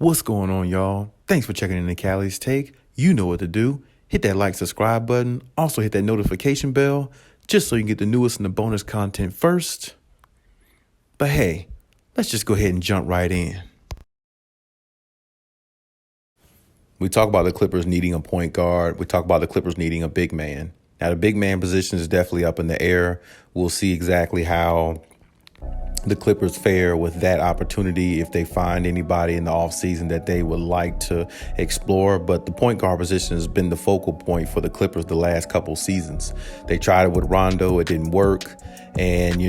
What's going on, y'all? Thanks for checking in the Khaliis Take. You know what to do. Hit that like, subscribe button. Also hit that notification bell just so you can get the newest and the bonus content first. But hey, let's just go ahead and jump right in. We talk about the Clippers needing a point guard. We talk about the Clippers needing a big man. Now, the big man position is definitely up in the air. We'll see exactly how the Clippers fare with that opportunity if they find anybody in the offseason that they would like to explore. But the point guard position has been the focal point for the Clippers the last couple seasons. They tried it with Rondo. It didn't work. And,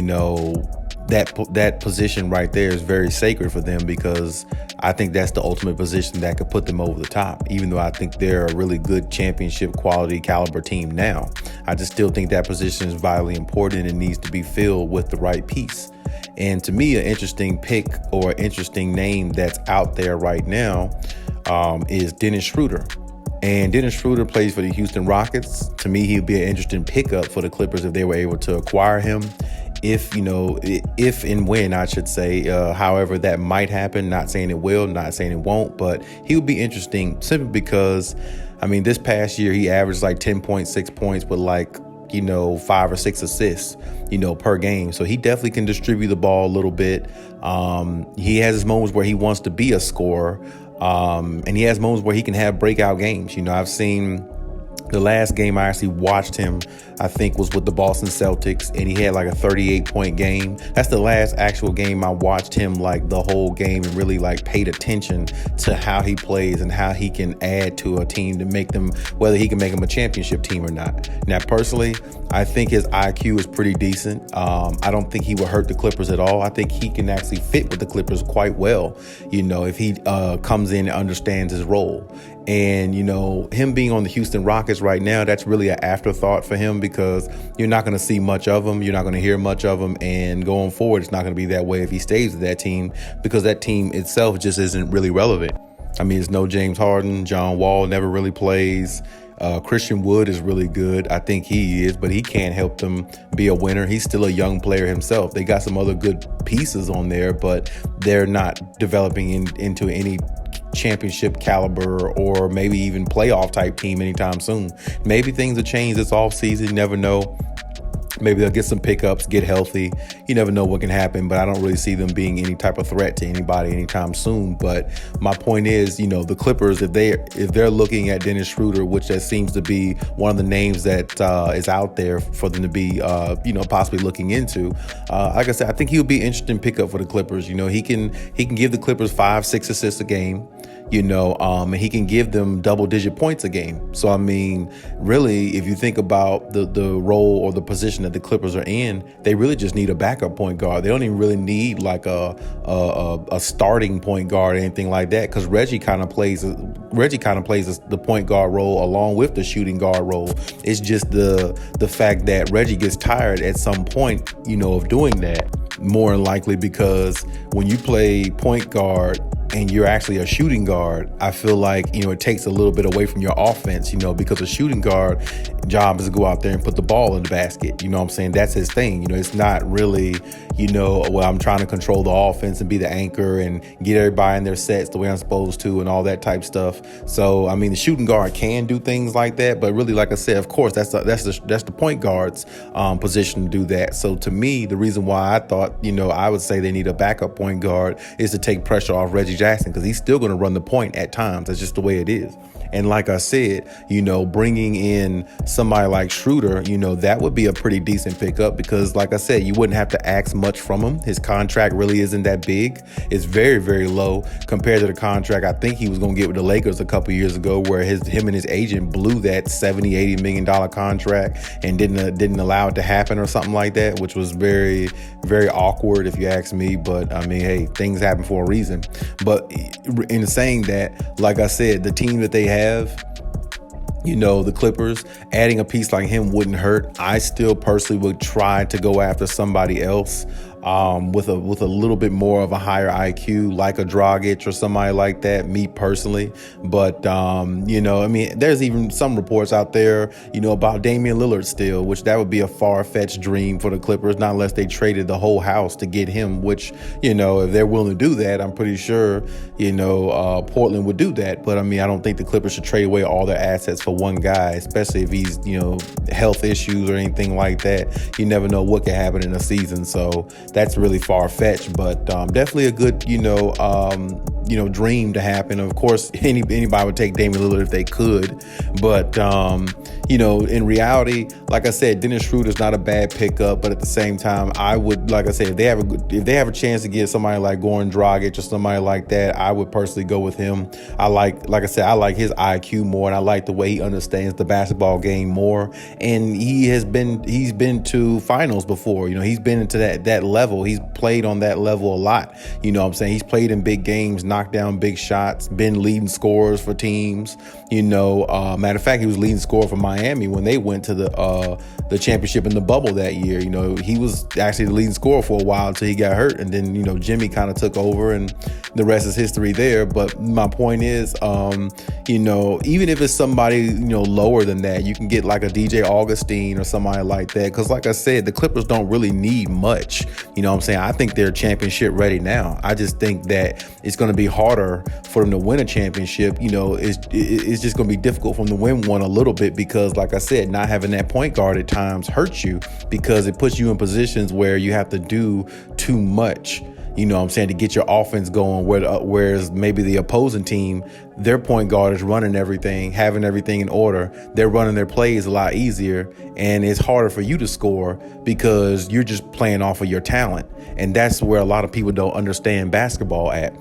that position right there is very sacred for them because I think that's the ultimate position that could put them over the top, even though I think they're a really good championship quality caliber team now. I just still think that position is vitally important and needs to be filled with the right piece. And to me, an interesting pick or interesting name that's out there right now is Dennis Schroeder. And Dennis Schroeder plays for the Houston Rockets. To me, he'd be an interesting pickup for the Clippers if they were able to acquire him. If and when, I should say, however that might happen, not saying it will, not saying it won't, but he would be interesting simply because, this past year he averaged like 10.6 points with 5 or 6 assists, per game. So he definitely can distribute the ball a little bit. He has his moments where he wants to be a scorer. And he has moments where he can have breakout games. I've seen the last game I actually watched him, I think, was with the Boston Celtics, and he had like a 38-point game. That's the last actual game I watched him like the whole game and really like paid attention to how he plays and how he can add to a team to make them, whether he can make them a championship team or not. Now, personally, I think his IQ is pretty decent. I don't think he will hurt the Clippers at all. I think he can actually fit with the Clippers quite well, if he comes in and understands his role. And, him being on the Houston Rockets right now, that's really an afterthought for him because you're not going to see much of him. You're not going to hear much of him. And going forward, it's not going to be that way if he stays with that team because that team itself just isn't really relevant. It's no James Harden. John Wall never really plays. Christian Wood is really good. I think he is, but he can't help them be a winner. He's still a young player himself. They got some other good pieces on there, but they're not developing into any championship caliber or maybe even playoff type team anytime soon. Maybe things will change this offseason. You never know. Maybe they'll get some pickups, get healthy. You never know what can happen, but I don't really see them being any type of threat to anybody anytime soon. But my point is, the Clippers, if they're looking at Dennis Schroeder, which that seems to be one of the names that is out there for them to be, possibly looking into. Like I said, I think he would be an interesting pickup for the Clippers. He can give the Clippers 5-6 assists a game. And he can give them double-digit points a game. So, really, if you think about the role or the position that the Clippers are in, they really just need a backup point guard. They don't even really need like a starting point guard or anything like that because Reggie kind of plays the point guard role along with the shooting guard role. It's just the fact that Reggie gets tired at some point, of doing that. More than likely because when you play point guard and you're actually a shooting guard, I feel like, it takes a little bit away from your offense, because a shooting guard job is to go out there and put the ball in the basket. You know what I'm saying? That's his thing. It's not really, I'm trying to control the offense and be the anchor and get everybody in their sets the way I'm supposed to and all that type stuff. So, the shooting guard can do things like that. But really, like I said, of course, that's the point guard's position to do that. So to me, the reason why I thought, I would say they need a backup point guard is to take pressure off Reggie Jackson because he's still going to run the point at times. That's just the way it is. And like I said, bringing in somebody like Schroeder, that would be a pretty decent pickup because, like I said, you wouldn't have to ask much from him. His contract really isn't that big. It's very, very low compared to the contract I think he was going to get with the Lakers a couple years ago where him and his agent blew that $70-80 million contract and didn't allow it to happen or something like that, which was very, very awkward if you ask me. But, hey, things happen for a reason. But in saying that, like I said, the team that they have, the Clippers, adding a piece like him wouldn't hurt. I still personally would try to go after somebody else. with a little bit more of a higher IQ, like a Dragic or somebody like that, me personally. But, there's even some reports out there, about Damian Lillard still, which that would be a far-fetched dream for the Clippers, not unless they traded the whole house to get him, which, if they're willing to do that, I'm pretty sure, Portland would do that. But, I don't think the Clippers should trade away all their assets for one guy, especially if he's, health issues or anything like that. You never know what could happen in a season. So that's really far-fetched, but definitely a good, dream to happen. Of course, anybody would take Damian Lillard if they could, but in reality, like I said, Dennis Schroeder is not a bad pickup, but at the same time, I would, like I said, if they have a chance to get somebody like Goran Dragic or somebody like that, I would personally go with him. I like I said, I like his IQ more, and I like the way he understands the basketball game more. And he's been to finals before. He's been into that level. He's played on that level a lot. He's played in big games, knocked down big shots, been leading scorers for teams. Matter of fact, he was leading scorer for Miami when they went to the championship in the bubble that year. He was actually the leading scorer for a while until he got hurt, and then Jimmy kind of took over, and the rest is history there. But my point is, even if it's somebody lower than that, you can get like a DJ Augustine or somebody like that. Because like I said, the Clippers don't really need much. I think they're championship ready now. I just think that it's going to be harder for them to win a championship. It's just going to be difficult for them to win one a little bit because, like I said, not having that point guard at times hurts you because it puts you in positions where you have to do too much. To get your offense going, whereas maybe the opposing team, their point guard is running everything, having everything in order. They're running their plays a lot easier, and it's harder for you to score because you're just playing off of your talent. And that's where a lot of people don't understand basketball at.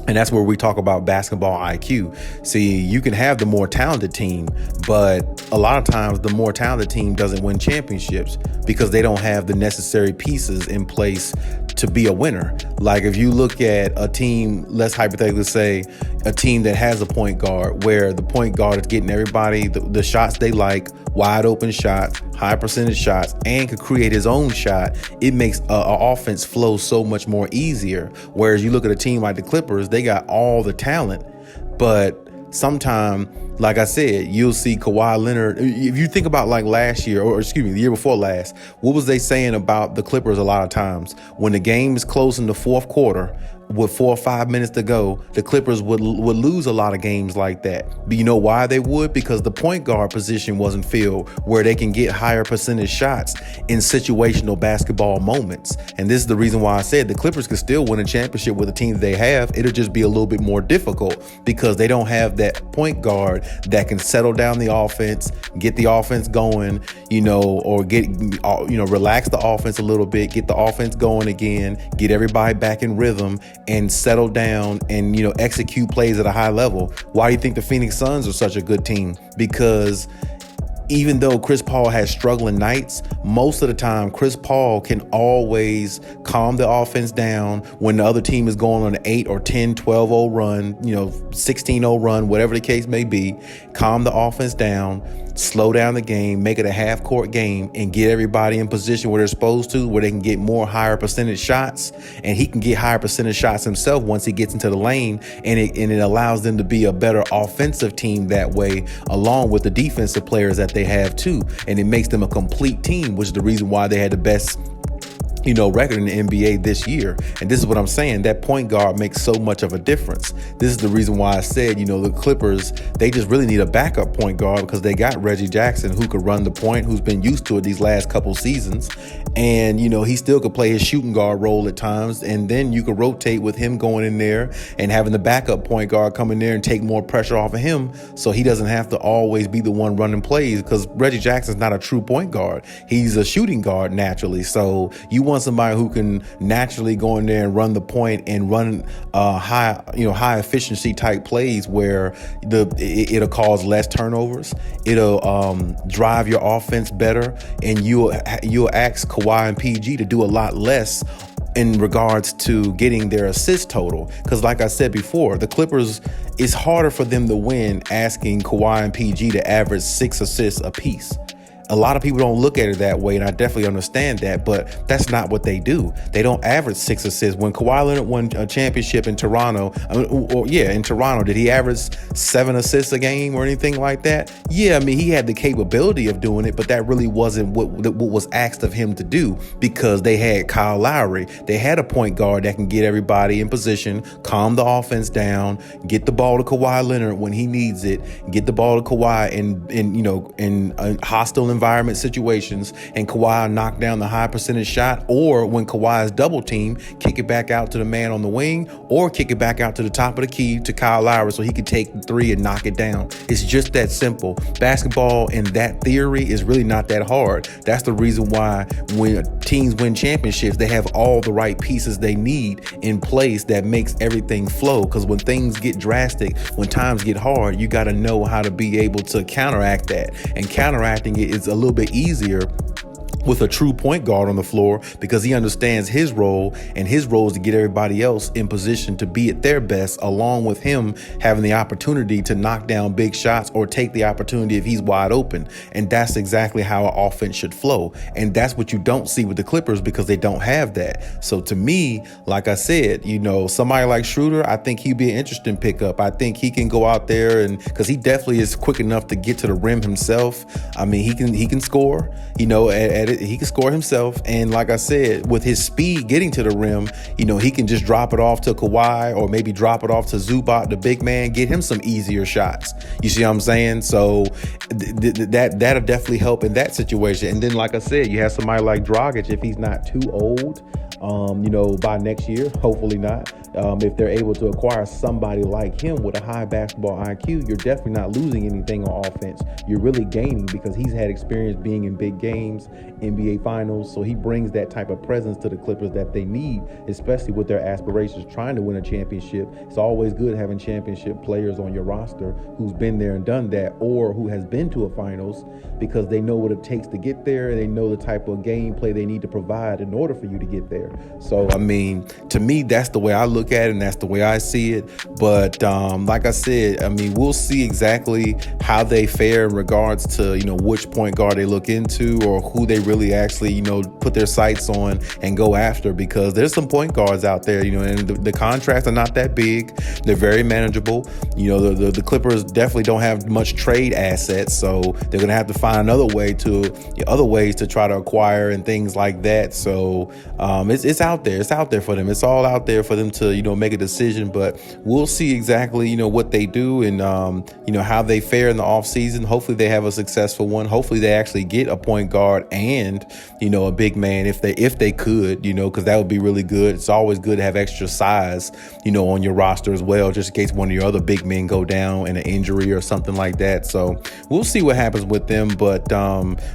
And that's where we talk about basketball IQ. See, you can have the more talented team, but a lot of times the more talented team doesn't win championships because they don't have the necessary pieces in place to be a winner. Like if you look at a team, let's hypothetically say a team that has a point guard where the point guard is getting everybody the shots they like, wide open shots, high percentage shots, and could create his own shot, it makes an offense flow so much more easier. Whereas you look at a team like the Clippers, they got all the talent, but sometimes, like I said, you'll see Kawhi Leonard. If you think about like last year, or excuse me, the year before last, what was they saying about the Clippers a lot of times? When the game is close in the fourth quarter, with 4 or 5 minutes to go, the Clippers would lose a lot of games like that. But you know why they would? Because the point guard position wasn't filled where they can get higher percentage shots in situational basketball moments. And this is the reason why I said the Clippers could still win a championship with the team that they have. It'll just be a little bit more difficult because they don't have that point guard that can settle down the offense, get the offense going, or relax the offense a little bit, get the offense going again, get everybody back in rhythm, and settle down and, execute plays at a high level. Why do you think the Phoenix Suns are such a good team? Because even though Chris Paul has struggling nights, most of the time Chris Paul can always calm the offense down when the other team is going on an 8 or 10, 12-0 run, 16-0 run, whatever the case may be. Calm the offense down, slow down the game, make it a half-court game, and get everybody in position where they're supposed to, where they can get more higher percentage shots, and he can get higher percentage shots himself once he gets into the lane, and it allows them to be a better offensive team that way, along with the defensive players that they have too, and it makes them a complete team, which is the reason why they had the best record in the NBA this year. And this is what I'm saying, that point guard makes so much of a difference. This is the reason why I said, the Clippers, they just really need a backup point guard because they got Reggie Jackson who could run the point, who's been used to it these last couple seasons. And, he still could play his shooting guard role at times. And then you could rotate with him going in there and having the backup point guard come in there and take more pressure off of him so he doesn't have to always be the one running plays, because Reggie Jackson's not a true point guard. He's a shooting guard naturally. So you want somebody who can naturally go in there and run the point and run high efficiency type plays where it'll cause less turnovers. It'll drive your offense better, and you'll ask Kawhi and PG to do a lot less in regards to getting their assist total. Because like I said before, the Clippers, it's harder for them to win asking Kawhi and PG to average 6 assists apiece. A lot of people don't look at it that way, and I definitely understand that, but that's not what they do. They don't average 6 assists. When Kawhi Leonard won a championship in Toronto, in Toronto, did he average 7 assists a game or anything like that? Yeah, I mean, he had the capability of doing it, but that really wasn't what was asked of him to do, because they had Kyle Lowry. They had a point guard that can get everybody in position, calm the offense down, get the ball to Kawhi Leonard when he needs it, get the ball to Kawhi in hostile environment situations, and Kawhi knock down the high percentage shot, or when Kawhi is double teamed, kick it back out to the man on the wing, or kick it back out to the top of the key to Kyle Lowry so he could take the 3 and knock it down. It's just that simple. Basketball in that theory is really not that hard. That's the reason why when teams win championships, they have all the right pieces they need in place that makes everything flow. Because when things get drastic, when times get hard, you got to know how to be able to counteract that. And counteracting it is a little bit easier with a true point guard on the floor, because he understands his role, and his role is to get everybody else in position to be at their best, along with him having the opportunity to knock down big shots or take the opportunity if he's wide open. And that's exactly how an offense should flow. And that's what you don't see with the Clippers, because they don't have that. So to me, like I said, somebody like Schroeder, I think he'd be an interesting pickup. I think he can go out there, and because he definitely is quick enough to get to the rim himself. I mean, he can score, he can score himself. And like I said, with his speed getting to the rim, he can just drop it off to Kawhi, or maybe drop it off to Zubac, the big man, get him some easier shots. You see what I'm saying? So that'll definitely help in that situation. And then, like I said, you have somebody like Dragic, if he's not too old, by next year, hopefully not. If they're able to acquire somebody like him with a high basketball IQ, you're definitely not losing anything on offense. You're really gaining, because he's had experience being in big games, NBA Finals. So he brings that type of presence to the Clippers that they need, especially with their aspirations trying to win a championship. It's always good having championship players on your roster who's been there and done that, or who has been to a finals, because they know what it takes to get there, and they know the type of gameplay they need to provide in order for you to get there. So, I mean, to me, that's the way I look at it, and that's the way I see it. But like I said, I mean, we'll see exactly how they fare in regards to, which point guard they look into, or who they really actually, put their sights on and go after, because there's some point guards out there, and the contracts are not that big. They're very manageable. The Clippers definitely don't have much trade assets, so they're going to have to find other ways to try to acquire and things like that. So it's out there. It's out there for them. It's all out there for them to, make a decision. But we'll see exactly, what they do, and, how they fare in the offseason. Hopefully they have a successful one. Hopefully they actually get a point guard and, a big man if they could, because that would be really good. It's always good to have extra size, on your roster as well, just in case one of your other big men go down in an injury or something like that. So we'll see what happens with them. But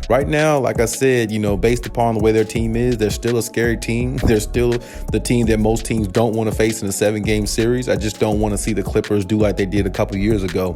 right now, like I said, based upon the way their team is, they're still a scary team. They're still the team that most teams don't want to face in a 7-game series. I just don't want to see the Clippers do like they did a couple years ago,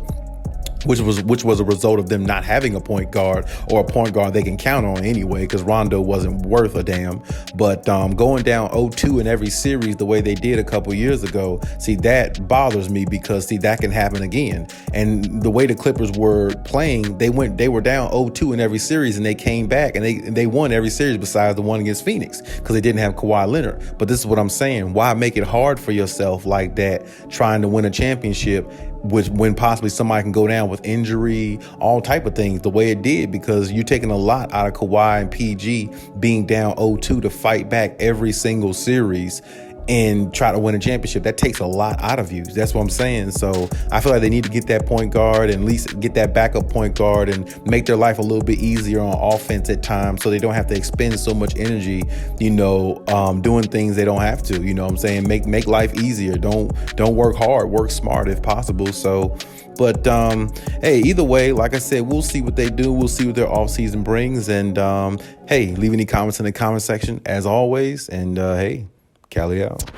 which was a result of them not having a point guard, or a point guard they can count on anyway, because Rondo wasn't worth a damn. But going down 0-2 in every series the way they did a couple years ago, see, that bothers me, because that can happen again. And the way the Clippers were playing, they were down 0-2 in every series, and they came back and they won every series besides the one against Phoenix, because they didn't have Kawhi Leonard. But this is what I'm saying: why make it hard for yourself like that, trying to win a championship, when possibly somebody can go down with injury, all type of things, the way it did? Because you're taking a lot out of Kawhi and PG being down 0-2 to fight back every single series and try to win a championship. That takes a lot out of you. That's what I'm saying. So I feel like they need to get that point guard, and at least get that backup point guard, and make their life a little bit easier on offense at times, so they don't have to expend so much energy, doing things they don't have to. What I'm saying? Make life easier. Don't work hard, work smart if possible. So, but hey, either way, like I said, we'll see what they do. We'll see what their offseason brings. And hey, leave any comments in the comment section as always. And hey, Khaliis out.